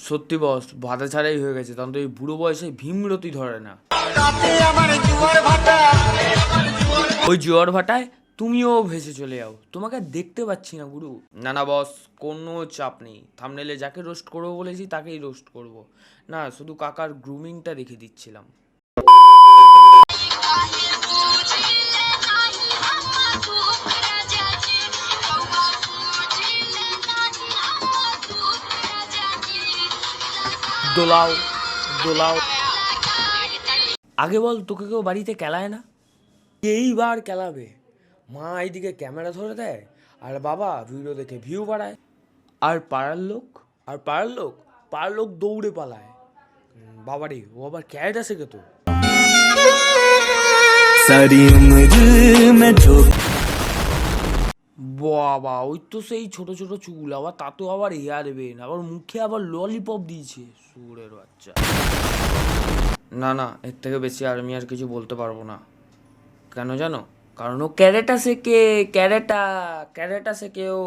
সত্যি বস, বাধা ছাড়াই হয়ে গেছে, তখন তো এই বুড়ো বয়সে ভীমরতি ধরে না। ওই জোয়ার ভাটায় তুমিও ভেসে চলে যাও, তোমাকে আর দেখতে পাচ্ছি না গুরু। না না বস, কোনো চাপ নেই, থাম্বনেলে যাকে রোস্ট করবো বলেছি তাকেই রোস্ট করব। না, শুধু কাকার গ্রুমিংটা রেখে দিচ্ছিলাম। দোলাও দোলাও। আগে বল, তোকে কেউ বাড়িতে কেলায় না? এইবার কেলাবে। মা এইদিকে ক্যামেরা ধরে দেয়, আর বাবা ভিডিও দেখে ভিউ বাড়ায়। আর পাড়ার লোক, পাড়ার লোক দৌড়ে পালায়। বাবারে, ও আবার ক্যারেটা শেখে তো। বাবা, ওই তো সেই ছোট ছোট চুল, আবার তাতেও আবার হেয়ার বেন, আবার মুখে আবার ললিপপ দিয়েছে, সুরের বাচ্চা। না না, এর থেকে বেশি আর আমি আর কিছু বলতে পারবো না। কেন জানো? কারণ ও ক্যারেটা শেখে, ক্যারেটা শেখে ও।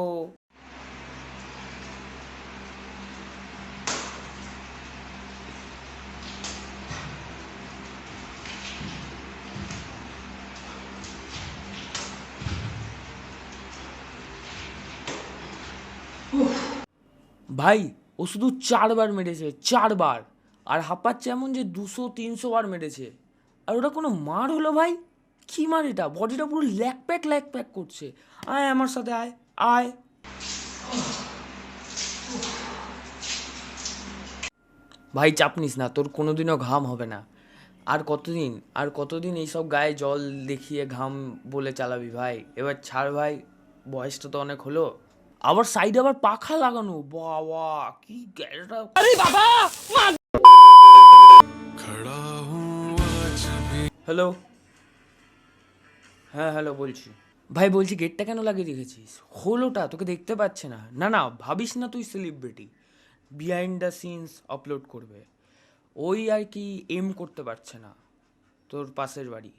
ভাই, ও শুধু 4 বার মেরেছে, 4 বার। আর হাঁপাচ্ছে এমন যে 200-300 বার মেরেছে। আর ওটা কোনো মার হলো ভাই? কি মার এটা? বডিটা পুরো ল্যাক প্যাক করছে। আয় আমার সাথে, আয় আয়। ভাই চাপ নিস না, তোর কোনোদিনও ঘাম হবে না। আর কতদিন এইসব গায়ে জল দেখিয়ে ঘাম বলে চালাবি ভাই? এবার ছাড় ভাই, বয়সটা তো অনেক হলো। আবার সাইডে আবার পাখা লাগানো, বাবা কি গ্যারেটা! আরে বাবা! হ্যালো, হ্যাঁ হ্যালো বলছি। ভাই বলছি, গেটটা কেন লাগিয়ে রেখেছিস? হলোটা তোকে দেখতে পাচ্ছে না। না না, ভাবিস না তুই celebrity, behind the scenes upload করবে। ওই আর কি, এম করতে পারছে না তোর পাশের বাড়ি।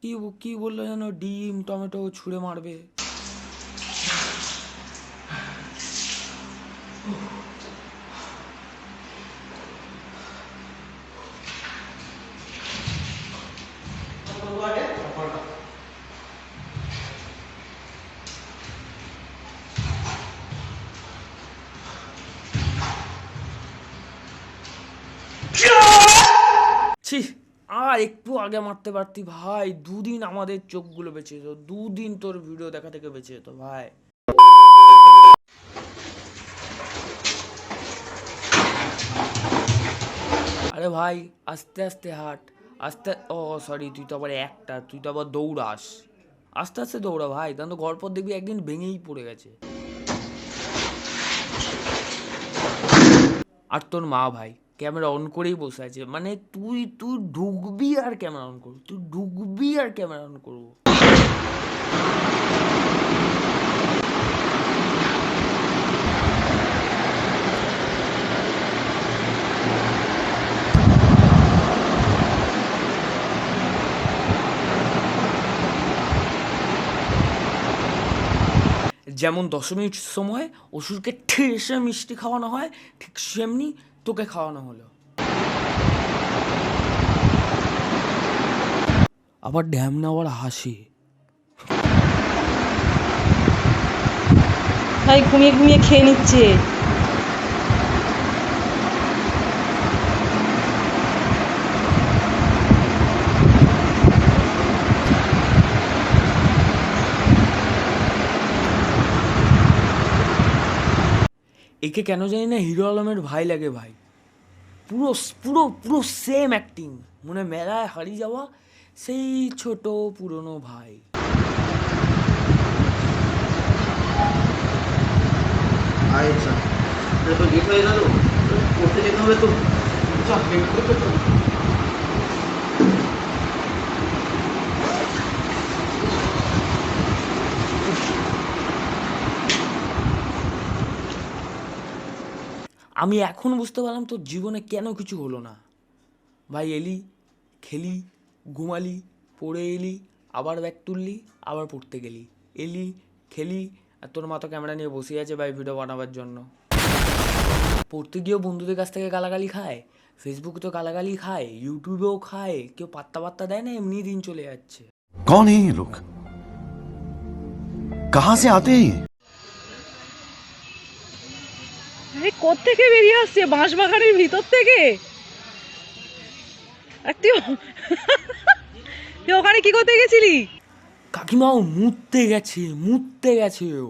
কি কি বললো যেন, ডিম টমেটো ছুঁড়ে মারবে। ছি, আর একটু আগে মারতে পারতি ভাই, 2 দিন আমাদের চোখগুলো বেঁচে যেত, 2 দিন তোর ভিডিও দেখা থেকে বেঁচে যেত ভাই। আরে ভাই, আস্তে আস্তে হাঁট, আস্তে। ও সরি, তুই তো আবার দৌড়াস। আস্তে আস্তে দৌড়া ভাই, তাহলে তো ঘর পর দেখবি একদিন ভেঙেই পড়ে গেছে। আর তোর মা ভাই ক্যামেরা অন করেই বসে আছে, মানে তুই তুই ঢুকবি আর ক্যামেরা অন করবো, তুই ঢুকবি আর ক্যামেরা অন করবো। যেমন দশমীর সময় অসুরকে ঠেসে মিষ্টি খাওয়ানো হয়, ঠিক সেমনি তোকে খাওয়ানো হলো। আবার ঢ্যামনা আবার হাসি। ভাই ঘুমিয়ে ঘুমিয়ে খেয়ে নিচ্ছে। একে কেন জানি না হিরো আলমের ভাই লাগে ভাই। পুরো পুরো পুরো সেম অ্যাক্টিং, মনে মেলায় হারিয়ে যাওয়া সেই ছোট পুরনো ভাই। আচ্ছা, তো লেট হয়ে গেল, পড়তে যেতে হবে তো। চল, লেট করতে তো। আমি এখন বুঝতে পারলাম তোর জীবনে কেন কিছু হলো না ভাই। এলি, খেলি, ঘুমালি, পড়ে এলি, আবার ব্যাগ তুললি, আবার পড়তে গেলি, এলি, খেলি, আর তোর মা তো ক্যামেরা নিয়ে বসে আছে ভাই ভিডিও বানাবার জন্য। পড়তে গিয়েও বন্ধুদের কাছ থেকে গালাগালি খায়, ফেসবুকে তো গালাগালি খায়, ইউটিউবেও খায়, কেউ পাত্তা দেয় না, এমনি দিন চলে যাচ্ছে। कौन है ये लोग? कहां से आते हैं ये? আরে কোত্থেকে বেরিয়ে আসছে বাঁশবাগানের ভিতর থেকে? আর তুই ওখানে কি করতে গেছিলি? কাকিমাও মুততে গেছে ও।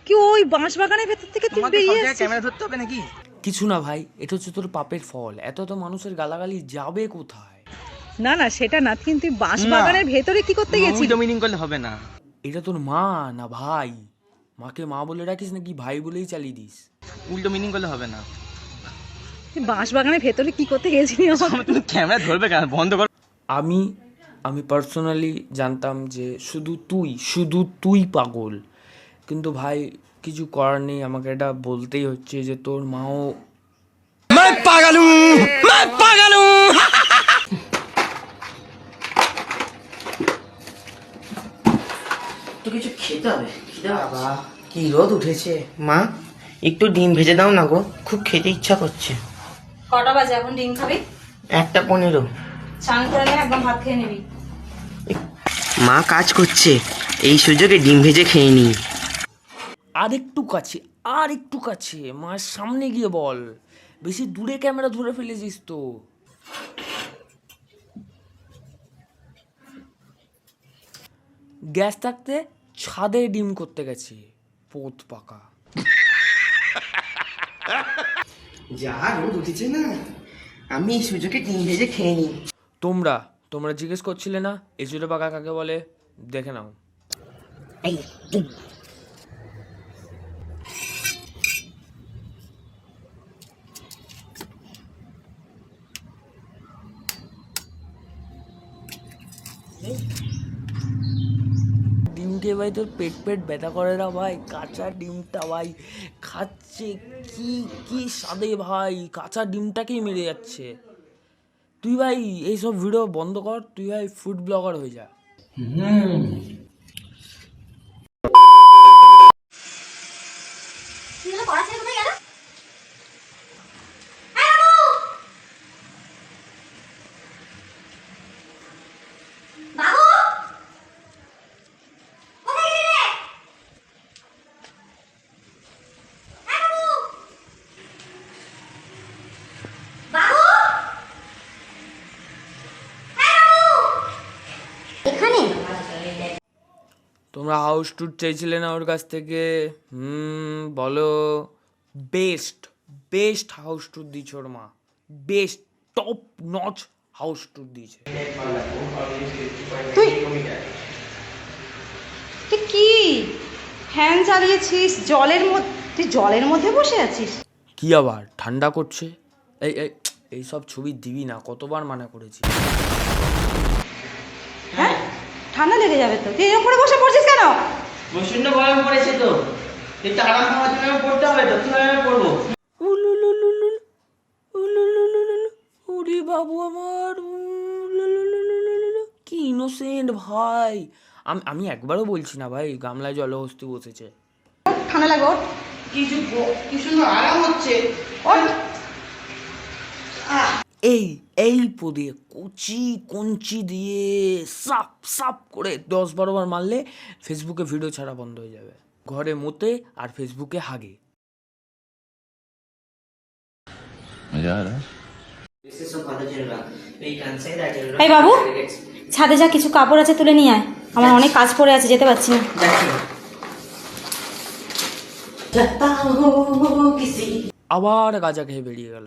কি ওই বাঁশবাগানের ভেতর থেকে তুই বেরিয়ে আসছিস? ক্যামেরা ধরতে হবে নাকি? কিছু না ভাই, এটা হচ্ছে তোর পাপের ফল। এত তো মানুষের গালাগালি যাবে কোথায়? না না সেটা না, কিন্তু তুই বাঁশবাগানের ভেতরে কি করতে গেছিলি? উল্টো মিনিং করলে হবে না। এটা তোর মা না ভাই? মাকে মা বলে রাখিস নাকি ভাই বলেই চালিয়ে দিস? উল্টো মিনিং করলে হবে না। তুই বাঁশবাগানের ভেতরে কি করতে গেছিলি? তুমি ক্যামেরা ধরবে কেন? বন্ধ কর। আমি পার্সোনালি জানতাম যে শুধু তুই পাগল, কিন্তু ভাই কিছু করার নেই, আমাকে এটা বলতেই হচ্ছে যে তোর মাও তো কিছু খেতে হবে। বাবা কি রোদ উঠেছে। মা একটু ডিম ভেজে দাও না গো, খুব খেতে ইচ্ছা করছে। কটা বাজে এখন ডিম খাবি? 1:15। স্নান করে নে, একদম ভাত খেয়ে নিবি। মা কাজ করছে, এই সুযোগে ডিম ভেজে খেয়ে নি। আর একটু কাছে মার সামনে গিয়ে বল, বেশি দূরে ক্যামেরা ধরে ফেলেছিস তো। গ্যাস থাকতে ছাদে ডিম করতে গেছে পোত পাকা। যা রোদ উঠেছে না, আমি এই সুযোগে ডিম ভেজে খেয়ে নি। তোমরা জিজ্ঞেস করছিলে না এঁচুড়ে পাকা কাকে বলে? দেখে নাও। ডিমকে ভাই তোর পেট ব্যথা করে না ভাই? কাঁচা ডিমটা ভাই খাচ্ছে কি স্বাদে ভাই, কাঁচা ডিমটাকেই মেরে যাচ্ছে। তুই ভাই এইসব ভিডিও বন্ধ কর, তুই ভাই ফুড ব্লগার হয়ে যা। তোমরা হাউস ট্যুর চাইছিলে না ওর কাছ থেকে? বলো। বেস্ট হাউস ট্যুর দিয়েছে ওর মা, best top notch house tour দিয়েছে। তুই কি ফ্যান চালিয়েছিস জলের মধ্যে? তুই জলের মধ্যে বসে আছিস? কি আবার ঠান্ডা করছে? এই সব ছবি দিবি না, কতবার মানা করেছি। হ্যাঁ ঠান্ডা লেগে যাবে তো। তুই এরকম করে বসে পড়ছিস কেন? প্রচন্ড গরম পড়েছে তো, একটু আরাম পাওয়ার জন্য পড়তে হবে তো। কিভাবে পড়বো? ওরে বাবু আমার, কি ইনোসেন্ট ভাই। আমি একবারও বলছি না ভাই গামলায় জলহস্তি বসেছে। ঠান্ডা লাগবে ওর। কি সুন্দর আরাম হচ্ছে। এই পদে কঞ্চি দিয়ে সাপ করে 10-12 বার মারলে ফেসবুকে ভিডিও ছাড়া বন্ধ হয়ে যাবে। ঘরে মোতে আর ফেসবুকে হাগে। এই বাবু, ছাদে যা কিছু কাপড় আছে তুলে নিয়ে আয়, আমার অনেক কাজ পড়ে আছে, যেতে পারছি না। আবার গাঁজা খেয়ে বেরিয়ে গেল।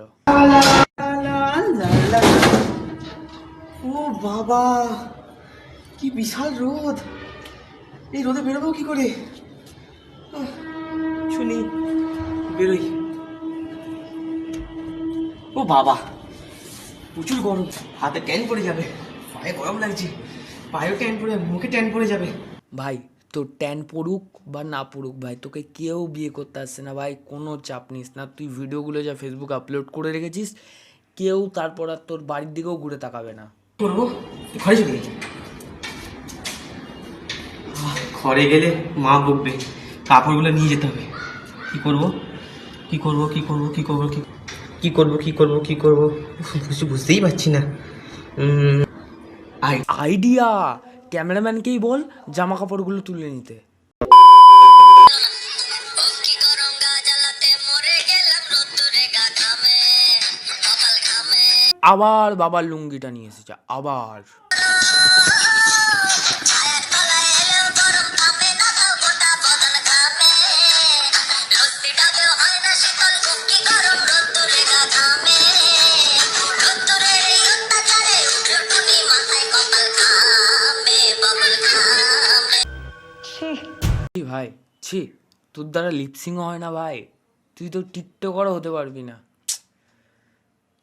ও বাবা, কি বিশাল রোদ! এই রোদে বেরোবো কি করে? শুনি বেরোই। ও বাবা, প্রচুর গরম, হাতে ট্যান পড়ে যাবে, পায়ে গরম লাগছে, পায়েও ট্যান পড়ে যাবে, মুখে ট্যান পড়ে যাবে। ভাই তোর ট্যান পড়ুক বা না পড়ুক ভাই, তোকে কেউ বিয়ে করতে আসছে না ভাই, কোনো চাপ নিস না। তুই ভিডিওগুলো যা ফেসবুকে আপলোড করে রেখেছিস, কেউ তারপর আর তোর বাড়ির দিকেও ঘুরে তাকাবে না। করবো ঘরে চলে গেছি। ঘরে গেলে মা বকবে, কাপড়গুলো নিয়ে যেতে হবে। কি করব কি করব কি করব কি করব কি কি করব কি করব কি করব কিছু বুঝতেই পারছি না। আইডিয়া, ক্যামেরাম্যানকেই বল জামা কাপড়গুলো তুলে নিতে। আবার বাবার লুঙ্গিটা নিয়ে এসেছে আবার। ছি ভাই, ছি, তোর দ্বারা লিপসিংও হয় না ভাই, তুই তো টিকটকারও হতে পারবি না।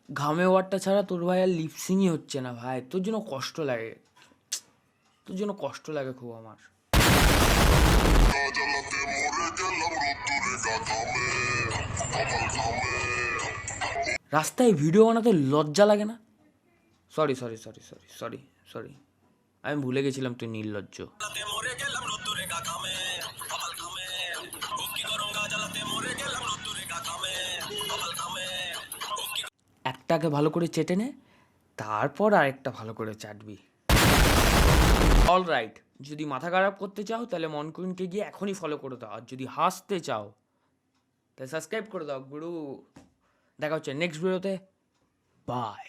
ঘামে ওয়ারটা ছাড়া তোর ভাই আর লিপসিংই হচ্ছে না ভাই, তোর জন্য কষ্ট লাগে, তোর জন্য কষ্ট লাগে খুব আমার। রাস্তায় ভিডিও বানাতে লজ্জা লাগে না? Sorry sorry sorry sorry sorry sorry, আমি ভুলে গেছিলাম তুই নির্লজ্জ। একটাকে ভালো করে চেটে নে, তারপর আরেকটা ভালো করে চাটবি। অল রাইট, যদি মাথা খারাপ করতে চাও তাহলে মনকুইনকে গিয়ে এখনই ফলো করে দাও, আর যদি হাসতে চাও তাহলে সাবস্ক্রাইব করে দাও গুরু। দেখা হচ্ছে নেক্সট ভিডিওতে, বাই।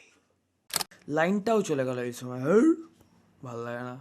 লাইনটাও চলে গেল এই সময়, ভালো লাগে না।